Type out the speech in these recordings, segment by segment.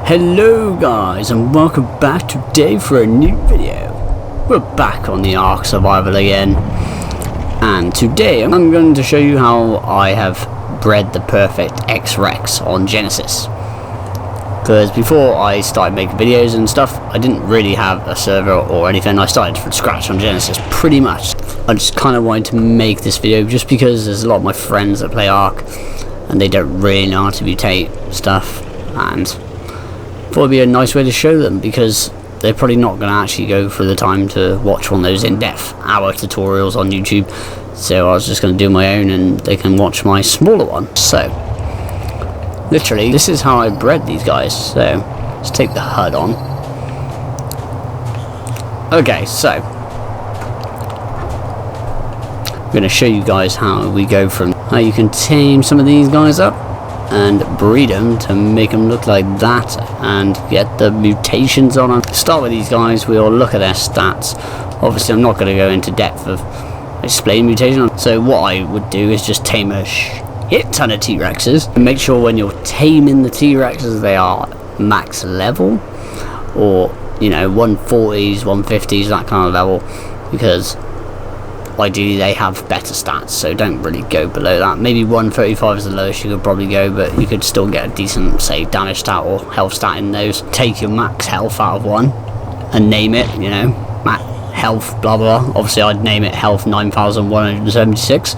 Hello guys, and welcome back today for a new video. We're back on the ARK survival again, and today I'm going to show you how I have bred the perfect TRex on Genesis. Because before I started making videos and stuff, I didn't really have a server or anything. I started from scratch on Genesis pretty much. I just kind of wanted to make this video just because there's a lot of my friends that play ARK and they don't really know how to mutate stuff, and thought it'd be a nice way to show them because they're probably not going to actually go through the time to watch one of those in-depth hour tutorials on YouTube. So I was just going to do my own and they can watch my smaller one. So literally this is how I bred these guys. So let's take the HUD on. Okay, so I'm going to show you guys how we go from how you can tame some of these guys up and breed them to make them look like that and get the mutations on them. To start with these guys, we'll look at their stats. Obviously I'm not going to go into depth of explaining mutation. So what I would do is just tame a shit ton of T-Rexes and make sure when you're taming the T-Rexes they are max level, or you know, 140s, 150s, that kind of level, because ideally they have better stats, so don't really go below that. Maybe 135 is the lowest you could probably go, but you could still get a decent, say, damage stat or health stat in those. Take your max health out of one and name it, you know, max health blah blah. Obviously I'd name it health 9176,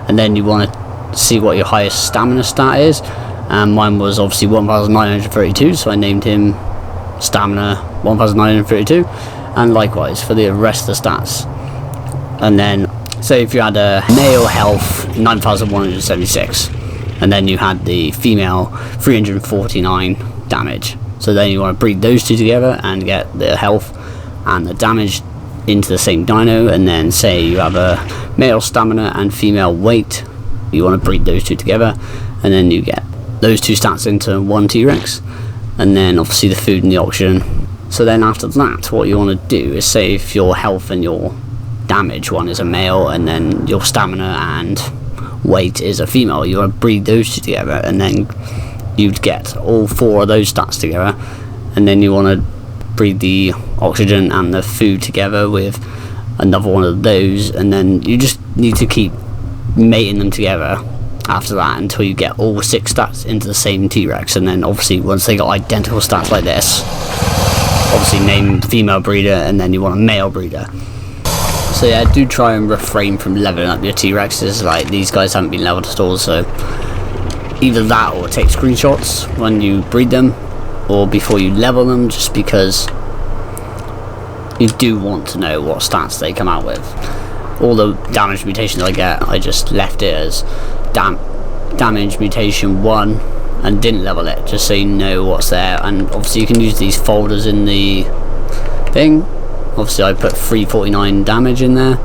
and then you want to see what your highest stamina stat is, and mine was obviously 1932, so I named him stamina 1932, and likewise for the rest of the stats. And then say if you had a male health 9176 and then you had the female 349 damage, so then you want to breed those two together and get the health and the damage into the same dino. And then say you have a male stamina and female weight, you want to breed those two together and then you get those two stats into one T-Rex, and then obviously the food and the oxygen. So then after that what you want to do is, say if your health and your damage one is a male and then your stamina and weight is a female, you want to breed those two together and then you'd get all four of those stats together, and then you want to breed the oxygen and the food together with another one of those, and then you just need to keep mating them together after that until you get all 6 stats into the same T-Rex. And then obviously once they got identical stats like this, obviously name female breeder and then you want a male breeder. So yeah, do try and refrain from leveling up your T-Rexes. Like, these guys haven't been leveled at all, so either that or take screenshots when you breed them or before you level them, just because you do want to know what stats they come out with. All the damage mutations I get, I just left it as damage mutation 1 and didn't level it, just so you know what's there. And obviously you can use these folders in the thing. Obviously I put 349 damage in there.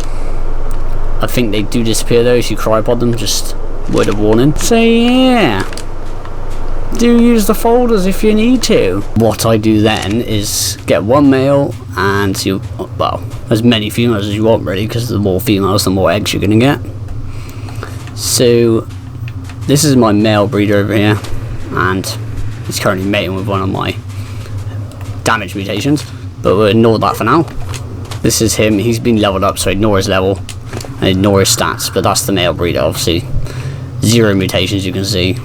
I think they do disappear though if you cryopod them, just word of warning. So yeah, do use the folders if you need to. What I do then is get one male and you, well, as many females as you want really, because the more females the more eggs you're gonna get. So this is my male breeder over here, and he's currently mating with one of my damage mutations, but we'll ignore that for now. This is him, he's been leveled up, so ignore his level and ignore his stats, but that's the male breeder. Obviously 0 mutations, you can see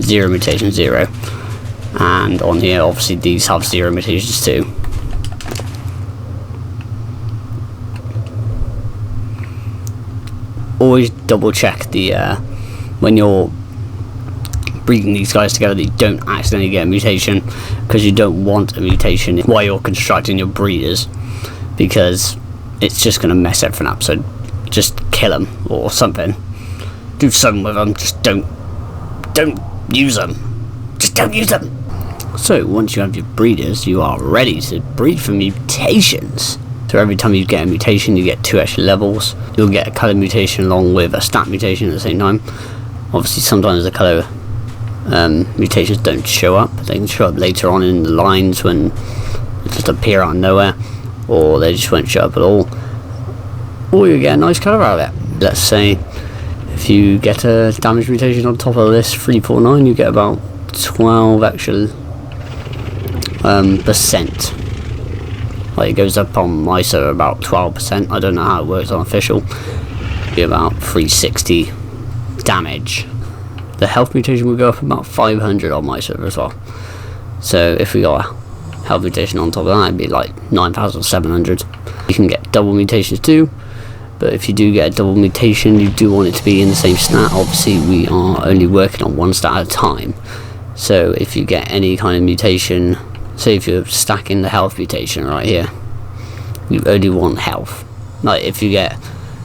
0 mutations, 0, and on here obviously these have 0 mutations too. Always double check the when you're breeding these guys together that you don't accidentally get a mutation, because you don't want a mutation while you're constructing your breeders, because it's just going to mess everything up. So just kill them or something, do something with them, just don't use them, just don't use them. So once you have your breeders, you are ready to breed for mutations. So every time you get a mutation you get 2 extra levels. You'll get a colour mutation along with a stat mutation at the same time. Obviously sometimes the colour mutations don't show up, they can show up later on in the lines when they just appear out of nowhere, or they just won't show up at all, or you get a nice colour out of it. Let's say if you get a damage mutation on top of this 349, you get about 12 extra percent. Like it goes up on my server about 12%. I don't know how it works on official. Be about 360 damage. The health mutation will go up about 500 on my server as well. So if we got a health mutation on top of that, it'd be like 9,700. You can get double mutations too, but if you do get a double mutation, you do want it to be in the same stat. Obviously we are only working on one stat at a time, so if you get any kind of mutation, say if you're stacking the health mutation right here, you only want health. Like if you get,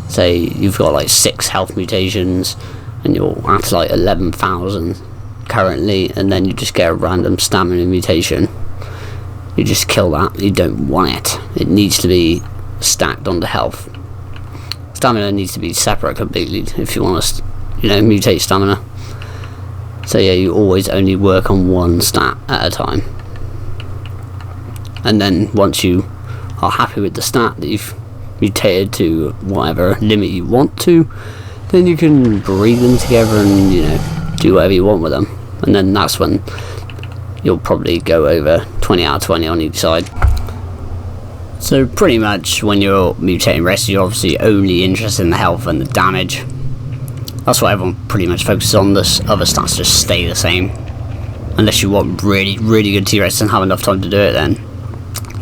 say you've got like 6 health mutations and you're at like 11,000 currently, and then you just get a random stamina mutation, you just kill that. You don't want it. It needs to be stacked onto health. Stamina needs to be separate completely if you want to, you know, mutate stamina. So yeah, you always only work on one stat at a time. And then once you are happy with the stat that you've mutated to whatever limit you want to, then you can breed them together and, you know, do whatever you want with them. And then that's when you'll probably go over 20 out of 20 on each side. So pretty much when you're mutating rest, you're obviously only interested in the health and the damage. That's what everyone pretty much focuses on. This other stats just stay the same. Unless you want really good T-Rex and have enough time to do it, then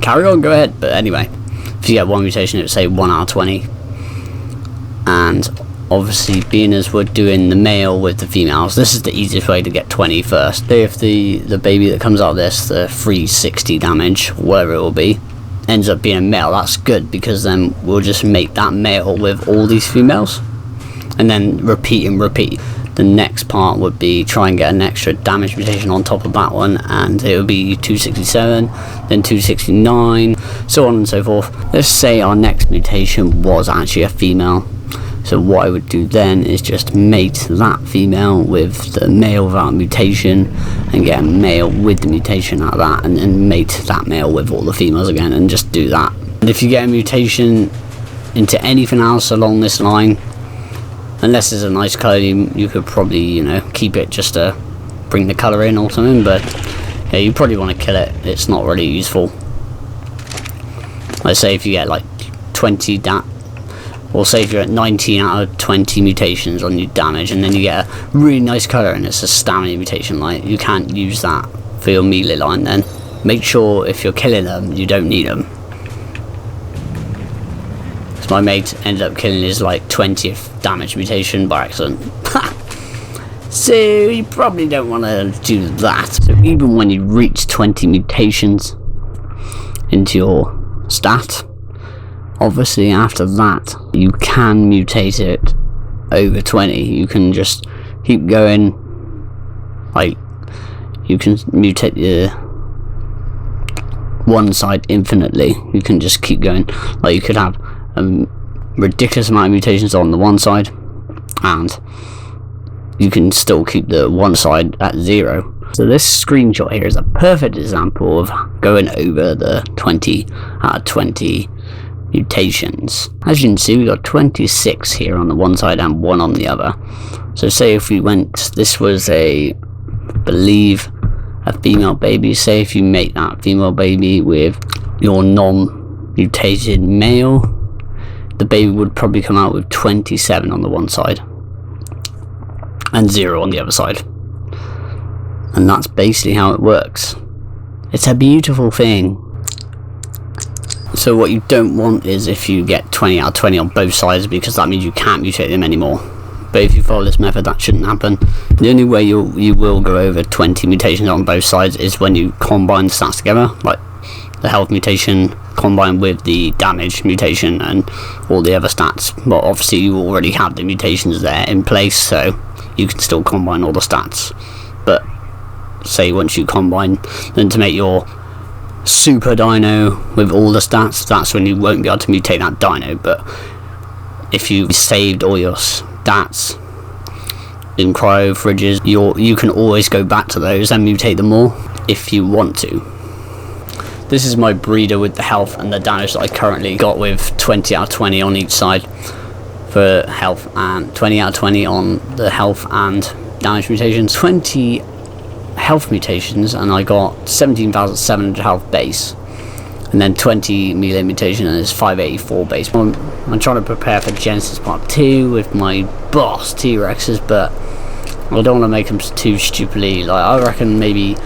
carry on, go ahead. But anyway, if you get one mutation, it would say 1 out of 20. And obviously, being as we're doing the male with the females, this is the easiest way to get 20 first. If the baby that comes out of this, the 360 damage, whatever it will be, ends up being a male, that's good, because then we'll just make that male with all these females and then repeat and repeat. The next part would be try and get an extra damage mutation on top of that one, and it would be 267, then 269, so on and so forth. Let's say our next mutation was actually a female. So what I would do then is just mate that female with the male without mutation and get a male with the mutation out of that, and then mate that male with all the females again, and just do that. And if you get a mutation into anything else along this line, unless there's a nice colour, you could probably, you know, keep it just to bring the colour in or something, but yeah, you probably want to kill it. It's not really useful. Let's say if you get like 20 or say if you're at 19 out of 20 mutations on your damage, and then you get a really nice colour and it's a stamina mutation, like you can't use that for your melee line, then make sure if you're killing them, you don't need them. So my mate ended up killing his like 20th damage mutation by accident. So you probably don't want to do that. So even when you reach 20 mutations into your stat, obviously after that you can mutate it over 20. You can just keep going, like you can mutate the one side infinitely. You can just keep going, like you could have a ridiculous amount of mutations on the one side and you can still keep the one side at 0. So this screenshot here is a perfect example of going over the 20 out of 20 mutations. As you can see, we got 26 here on the one side and 1 on the other. So say if we went, this was I believe a female baby. Say if you make that female baby with your non-mutated male, the baby would probably come out with 27 on the one side and 0 on the other side. And that's basically how it works. It's a beautiful thing. So what you don't want is if you get 20 out of 20 on both sides, because that means you can't mutate them anymore. But if you follow this method, that shouldn't happen. The only way you will go over 20 mutations on both sides is when you combine the stats together, like the health mutation combined with the damage mutation and all the other stats. But obviously you already have the mutations there in place, so you can still combine all the stats. But say once you combine them to make your super dino with all the stats, that's when you won't be able to mutate that dino. But if you've saved all your stats in cryo fridges, you can always go back to those and mutate them all if you want to. This is my breeder with the health and the damage that I currently got, with 20 out of 20 on each side for health and 20 out of 20 on the health and damage mutations. 20 health mutations, and I got 17,700 health base, and then 20 melee mutation, and it's 584 base. I'm trying to prepare for Genesis Part 2 with my boss T-Rexes, but I don't want to make them too stupidly. Like, I reckon maybe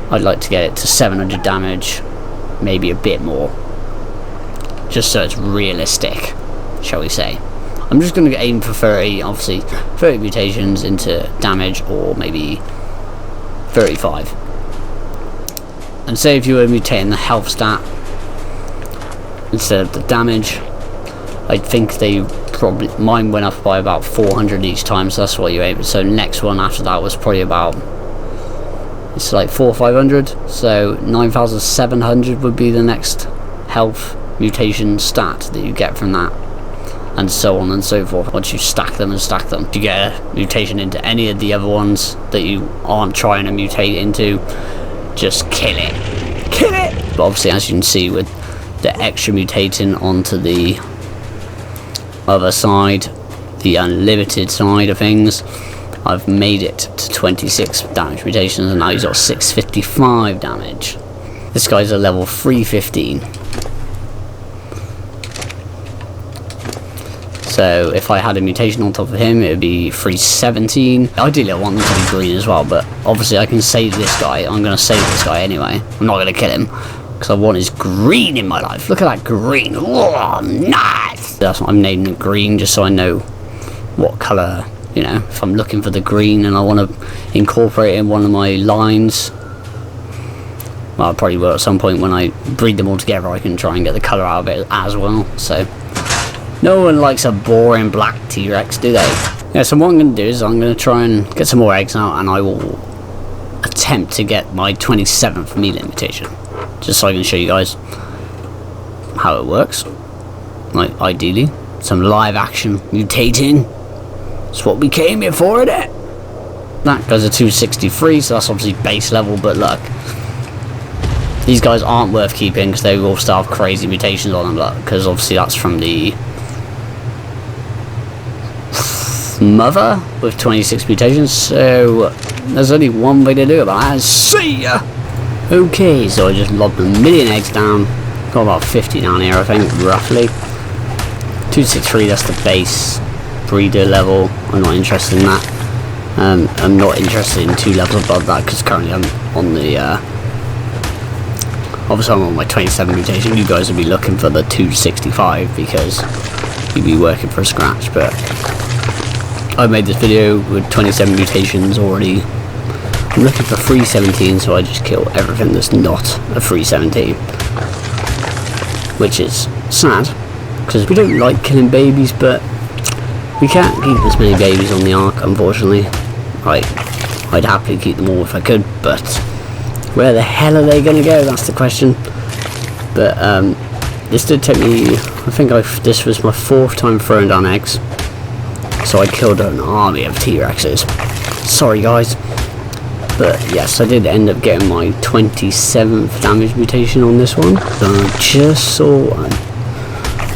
I'd like to get it to 700 damage, maybe a bit more, just so it's realistic, shall we say. I'm just going to aim for 30, obviously 30 mutations into damage, or maybe 35. And say if you were mutating the health stat instead of the damage, I think they probably, mine went up by about 400 each time, so that's what you aim. So next one after that was probably about, it's like 400 or 500, so 9,700 would be the next health mutation stat that you get from that, and so on and so forth. Once you stack them and stack them, if you get a mutation into any of the other ones that you aren't trying to mutate into, just kill it. But obviously, as you can see, with the extra mutating onto the other side, the unlimited side of things, I've made it to 26 damage mutations, and now he's got 655 damage. This guy's a level 315. So if I had a mutation on top of him, it would be 317. Ideally I want them to be green as well, but obviously I can save this guy. I'm going to save this guy anyway. I'm not going to kill him, because I want his green in my life. Look at that green. Oh, nice! That's what I'm naming it green, just so I know what colour, you know, if I'm looking for the green and I want to incorporate it in one of my lines. Well, I probably will at some point when I breed them all together. I can try and get the colour out of it as well, so... No one likes a boring black T-Rex, do they? Yeah, so what I'm going to do is I'm going to try and get some more eggs out, and I will attempt to get my 27th melee mutation, just so I can show you guys how it works. Like, ideally, some live action mutating. That's what we came here for, isn't it? That goes to 263, so that's obviously base level, but look, these guys aren't worth keeping because they will still have crazy mutations on them, look, because obviously that's from the mother with 26 mutations, so there's only one way to do about that. See ya! Okay, so I just lobbed a million eggs down, got about 50 down here I think, roughly. 263, that's the base breeder level. I'm not interested in that. I'm not interested in 2 levels above that, because currently I'm on the obviously I'm on my 27 mutation. You guys will be looking for the 265 because you'd be working for a scratch, but I made this video with 27 mutations already. I'm looking for 317, so I just kill everything that's not a 317, which is sad because we don't like killing babies, but we can't keep as many babies on the Ark, unfortunately. I'd happily keep them all if I could, but where the hell are they going to go? That's the question. But this did take me, I think this was my 4th time throwing down eggs. So I killed an army of T-Rexes. Sorry guys. But yes, I did end up getting my 27th damage mutation on this one. So I just saw one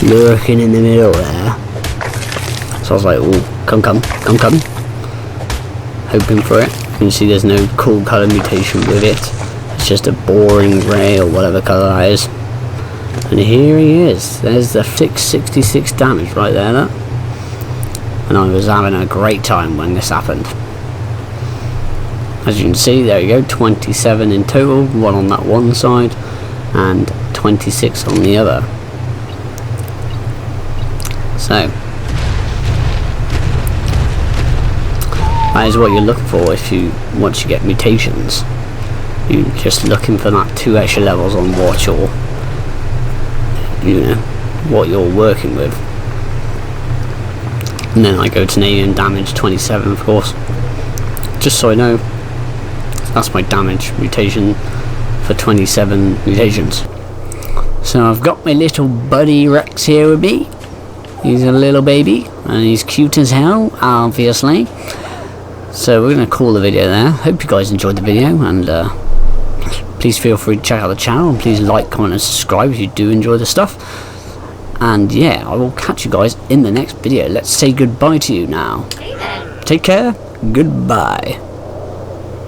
lurking in the middle there. So I was like, oh, come. Hoping for it. You can see there's no cool colour mutation with it. It's just a boring grey or whatever colour that is. And here he is. There's the 666 damage right there, look. And I was having a great time when this happened. As you can see, there you go, 27 in total, 1 on that one side and 26 on the other. So that is what you're looking for if you, once you get mutations. You're just looking for that 2 extra levels on what you're, you know, what you're working with. And then I go to name damage 27, of course, just so I know. That's my damage mutation for 27 mutations. So I've got my little buddy Rex here with me. He's a little baby and he's cute as hell, obviously. So we're going to call the video there. Hope you guys enjoyed the video, and please feel free to check out the channel, and please like, comment and subscribe if you do enjoy the stuff. And yeah, I will catch you guys in the next video. Let's say goodbye to you now. Take care. Goodbye.